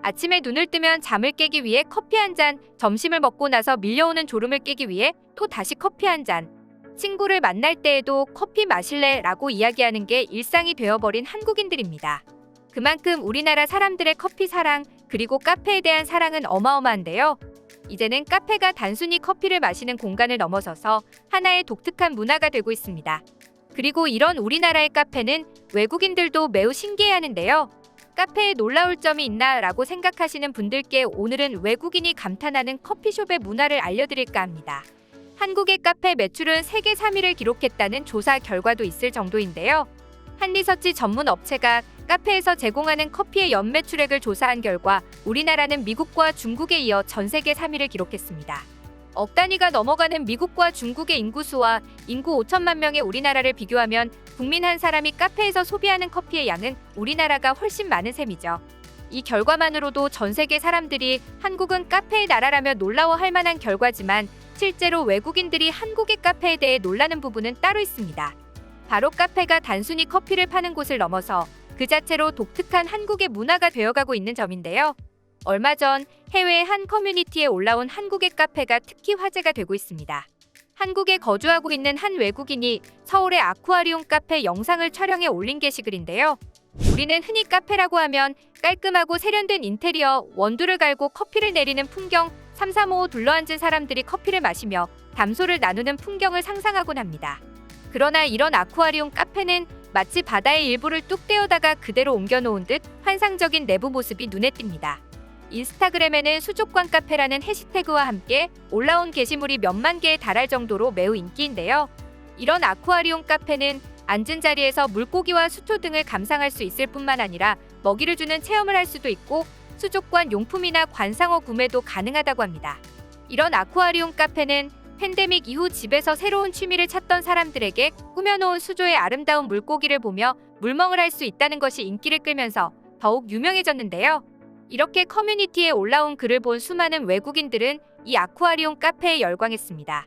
아침에 눈을 뜨면 잠을 깨기 위해 커피 한 잔, 점심을 먹고 나서 밀려오는 졸음을 깨기 위해 또 다시 커피 한 잔. 친구를 만날 때에도 커피 마실래? 라고 이야기하는 게 일상이 되어버린 한국인들입니다. 그만큼 우리나라 사람들의 커피 사랑, 그리고 카페에 대한 사랑은 어마어마한데요. 이제는 카페가 단순히 커피를 마시는 공간을 넘어서서 하나의 독특한 문화가 되고 있습니다. 그리고 이런 우리나라의 카페는 외국인들도 매우 신기해하는데요. 카페에 놀라울 점이 있나 라고 생각하시는 분들께 오늘은 외국인이 감탄하는 커피숍의 문화를 알려드릴까 합니다. 한국의 카페 매출은 세계 3위를 기록했다는 조사 결과도 있을 정도인데요. 한 리서치 전문 업체가 카페에서 제공하는 커피의 연매출액을 조사한 결과 우리나라는 미국과 중국에 이어 전 세계 3위를 기록했습니다. 억 단위가 넘어가는 미국과 중국의 인구수와 인구 5천만 명의 우리나라를 비교하면 국민 한 사람이 카페에서 소비하는 커피의 양은 우리나라가 훨씬 많은 셈이죠. 이 결과만으로도 전 세계 사람들이 한국은 카페의 나라라며 놀라워할 만한 결과지만 실제로 외국인들이 한국의 카페에 대해 놀라는 부분은 따로 있습니다. 바로 카페가 단순히 커피를 파는 곳을 넘어서 그 자체로 독특한 한국의 문화가 되어가고 있는 점인데요. 얼마 전 해외의 한 커뮤니티에 올라온 한국의 카페가 특히 화제가 되고 있습니다. 한국에 거주하고 있는 한 외국인이 서울의 아쿠아리움 카페 영상을 촬영해 올린 게시글인데요. 우리는 흔히 카페라고 하면 깔끔하고 세련된 인테리어, 원두를 갈고 커피를 내리는 풍경, 삼삼오오 둘러앉은 사람들이 커피를 마시며 담소를 나누는 풍경을 상상하곤 합니다. 그러나 이런 아쿠아리움 카페는 마치 바다의 일부를 뚝 떼어다가 그대로 옮겨놓은 듯 환상적인 내부 모습이 눈에 띕니다. 인스타그램에는 수족관 카페라는 해시태그와 함께 올라온 게시물이 몇만 개에 달할 정도로 매우 인기인데요. 이런 아쿠아리움 카페는 앉은 자리에서 물고기와 수초 등을 감상할 수 있을 뿐만 아니라 먹이를 주는 체험을 할 수도 있고 수족관 용품이나 관상어 구매도 가능하다고 합니다. 이런 아쿠아리움 카페는 팬데믹 이후 집에서 새로운 취미를 찾던 사람들에게 꾸며놓은 수조의 아름다운 물고기를 보며 물멍을 할 수 있다는 것이 인기를 끌면서 더욱 유명해졌는데요. 이렇게 커뮤니티에 올라온 글을 본 수많은 외국인들은 이 아쿠아리움 카페에 열광했습니다.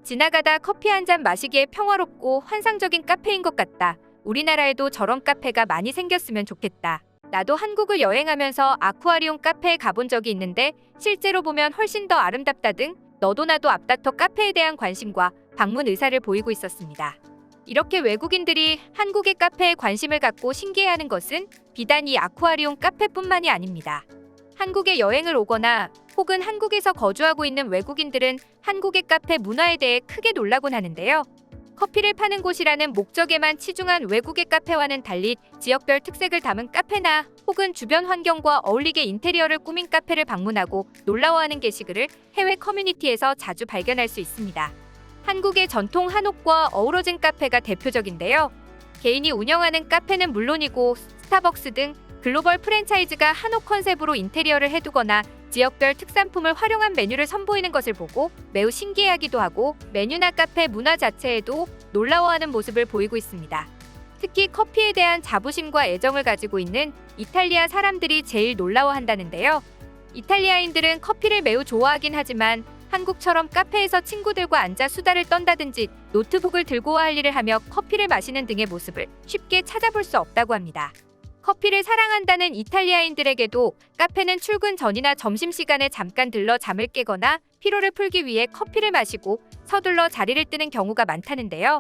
지나가다 커피 한 잔 마시기에 평화롭고 환상적인 카페인 것 같다. 우리나라에도 저런 카페가 많이 생겼으면 좋겠다. 나도 한국을 여행하면서 아쿠아리움 카페에 가본 적이 있는데 실제로 보면 훨씬 더 아름답다 등 너도 나도 앞다퉈 카페에 대한 관심과 방문 의사를 보이고 있었습니다. 이렇게 외국인들이 한국의 카페에 관심을 갖고 신기해하는 것은 비단 이 아쿠아리움 카페뿐만이 아닙니다. 한국에 여행을 오거나 혹은 한국에서 거주하고 있는 외국인들은 한국의 카페 문화에 대해 크게 놀라곤 하는데요. 커피를 파는 곳이라는 목적에만 치중한 외국의 카페와는 달리 지역별 특색을 담은 카페나 혹은 주변 환경과 어울리게 인테리어를 꾸민 카페를 방문하고 놀라워하는 게시글을 해외 커뮤니티에서 자주 발견할 수 있습니다. 한국의 전통 한옥과 어우러진 카페가 대표적인데요. 개인이 운영하는 카페는 물론이고 스타벅스 등 글로벌 프랜차이즈가 한옥 컨셉으로 인테리어를 해두거나 지역별 특산품을 활용한 메뉴를 선보이는 것을 보고 매우 신기해하기도 하고 메뉴나 카페 문화 자체에도 놀라워하는 모습을 보이고 있습니다. 특히 커피에 대한 자부심과 애정을 가지고 있는 이탈리아 사람들이 제일 놀라워한다는데요. 이탈리아인들은 커피를 매우 좋아하긴 하지만 한국처럼 카페에서 친구들과 앉아 수다를 떤다든지 노트북을 들고 할 일을 하며 커피를 마시는 등의 모습을 쉽게 찾아볼 수 없다고 합니다. 커피를 사랑한다는 이탈리아인들에게도 카페는 출근 전이나 점심시간에 잠깐 들러 잠을 깨거나 피로를 풀기 위해 커피를 마시고 서둘러 자리를 뜨는 경우가 많다는데요.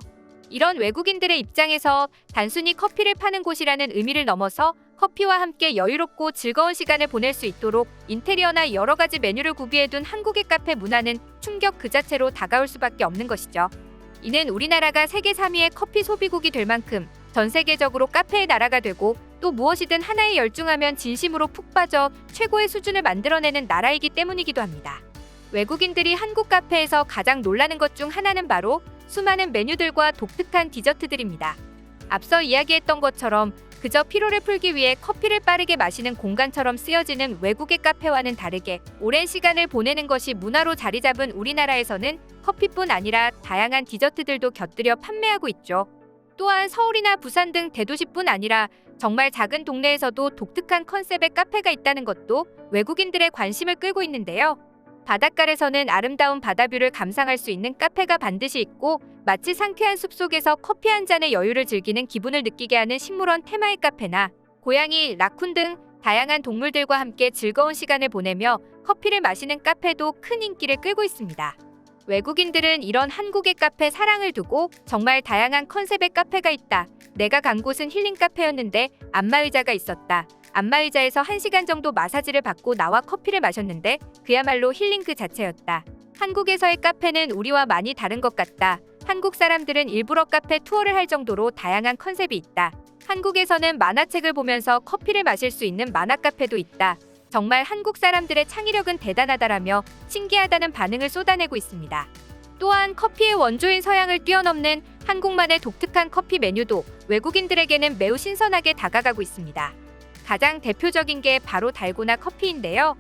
이런 외국인들의 입장에서 단순히 커피를 파는 곳이라는 의미를 넘어서 커피와 함께 여유롭고 즐거운 시간을 보낼 수 있도록 인테리어나 여러 가지 메뉴를 구비해둔 한국의 카페 문화는 충격 그 자체로 다가올 수밖에 없는 것이죠. 이는 우리나라가 세계 3위의 커피 소비국이 될 만큼 전 세계적으로 카페의 나라가 되고 또 무엇이든 하나에 열중하면 진심으로 푹 빠져 최고의 수준을 만들어내는 나라이기 때문이기도 합니다. 외국인들이 한국 카페에서 가장 놀라는 것 중 하나는 바로 수많은 메뉴들과 독특한 디저트들입니다. 앞서 이야기했던 것처럼 그저 피로를 풀기 위해 커피를 빠르게 마시는 공간처럼 쓰여지는 외국의 카페와는 다르게 오랜 시간을 보내는 것이 문화로 자리 잡은 우리나라에서는 커피뿐 아니라 다양한 디저트들도 곁들여 판매하고 있죠. 또한 서울이나 부산 등 대도시뿐 아니라 정말 작은 동네에서도 독특한 컨셉의 카페가 있다는 것도 외국인들의 관심을 끌고 있는데요. 바닷가에서는 아름다운 바다뷰를 감상할 수 있는 카페가 반드시 있고 마치 상쾌한 숲속에서 커피 한 잔의 여유를 즐기는 기분을 느끼게 하는 식물원 테마의 카페나 고양이, 라쿤 등 다양한 동물들과 함께 즐거운 시간을 보내며 커피를 마시는 카페도 큰 인기를 끌고 있습니다. 외국인들은 이런 한국의 카페 사랑을 두고 정말 다양한 컨셉의 카페가 있다. 내가 간 곳은 힐링 카페였는데 안마의자가 있었다. 안마의자에서 1시간 정도 마사지를 받고 나와 커피를 마셨는데 그야말로 힐링 그 자체였다. 한국에서의 카페는 우리와 많이 다른 것 같다. 한국 사람들은 일부러 카페 투어를 할 정도로 다양한 컨셉이 있다. 한국에서는 만화책을 보면서 커피를 마실 수 있는 만화 카페도 있다. 정말 한국 사람들의 창의력은 대단하다라며 신기하다는 반응을 쏟아내고 있습니다. 또한 커피의 원조인 서양을 뛰어넘는 한국만의 독특한 커피 메뉴도 외국인들에게는 매우 신선하게 다가가고 있습니다. 가장 대표적인 게 바로 달고나 커피인데요.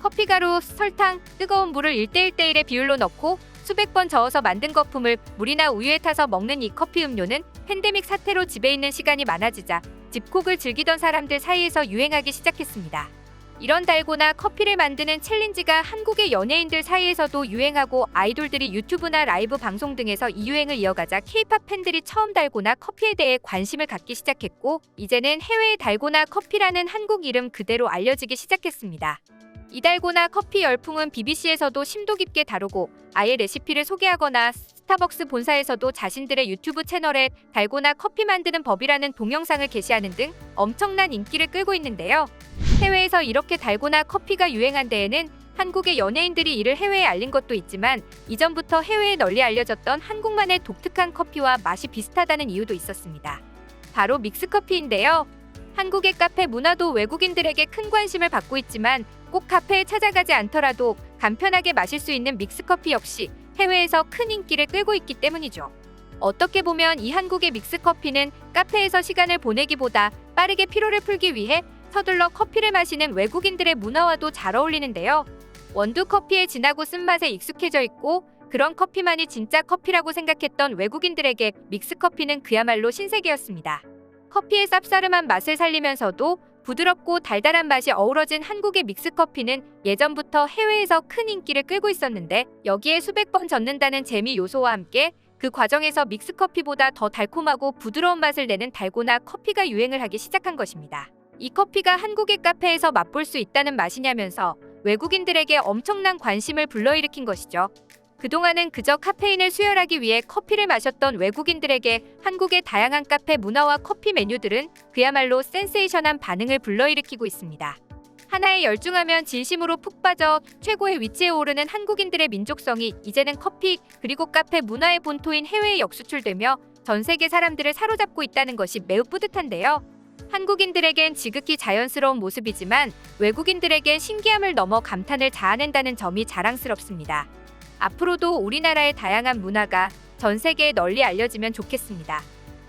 커피가루, 설탕, 뜨거운 물을 1:1:1의 비율로 넣고 수백 번 저어서 만든 거품을 물이나 우유에 타서 먹는 이 커피 음료는 팬데믹 사태로 집에 있는 시간이 많아지자 집콕을 즐기던 사람들 사이에서 유행하기 시작했습니다. 이런 달고나 커피를 만드는 챌린지가 한국의 연예인들 사이에서도 유행하고 아이돌들이 유튜브나 라이브 방송 등에서 이 유행을 이어가자 K-팝 팬들이 처음 달고나 커피에 대해 관심을 갖기 시작했고 이제는 해외의 달고나 커피라는 한국 이름 그대로 알려지기 시작했습니다. 이 달고나 커피 열풍은 BBC에서도 심도 깊게 다루고 아예 레시피를 소개하거나 스타벅스 본사에서도 자신들의 유튜브 채널에 달고나 커피 만드는 법이라는 동영상을 게시하는 등 엄청난 인기를 끌고 있는데요. 해외에서 이렇게 달고나 커피가 유행한 데에는 한국의 연예인들이 이를 해외에 알린 것도 있지만 이전부터 해외에 널리 알려졌던 한국만의 독특한 커피와 맛이 비슷하다는 이유도 있었습니다. 바로 믹스커피인데요. 한국의 카페 문화도 외국인들에게 큰 관심을 받고 있지만 꼭 카페에 찾아가지 않더라도 간편하게 마실 수 있는 믹스커피 역시 해외에서 큰 인기를 끌고 있기 때문이죠. 어떻게 보면 이 한국의 믹스커피는 카페에서 시간을 보내기보다 빠르게 피로를 풀기 위해 서둘러 커피를 마시는 외국인들의 문화와도 잘 어울리는데요. 원두 커피의 진하고 쓴맛에 익숙해져 있고 그런 커피만이 진짜 커피라고 생각했던 외국인들에게 믹스커피는 그야말로 신세계였습니다. 커피의 쌉싸름한 맛을 살리면서도 부드럽고 달달한 맛이 어우러진 한국의 믹스커피는 예전부터 해외에서 큰 인기를 끌고 있었는데 여기에 수백 번 젓는다는 재미 요소와 함께 그 과정에서 믹스커피보다 더 달콤하고 부드러운 맛을 내는 달고나 커피가 유행을 하기 시작한 것입니다. 이 커피가 한국의 카페에서 맛볼 수 있다는 맛이냐면서 외국인들에게 엄청난 관심을 불러일으킨 것이죠. 그동안은 그저 카페인을 수혈하기 위해 커피를 마셨던 외국인들에게 한국의 다양한 카페 문화와 커피 메뉴들은 그야말로 센세이션한 반응을 불러일으키고 있습니다. 하나에 열중하면 진심으로 푹 빠져 최고의 위치에 오르는 한국인들의 민족성이 이제는 커피 그리고 카페 문화의 본토인 해외에 역수출되며 전 세계 사람들을 사로잡고 있다는 것이 매우 뿌듯한데요. 한국인들에겐 지극히 자연스러운 모습이지만 외국인들에겐 신기함을 넘어 감탄을 자아낸다는 점이 자랑스럽습니다. 앞으로도 우리나라의 다양한 문화가 전 세계에 널리 알려지면 좋겠습니다.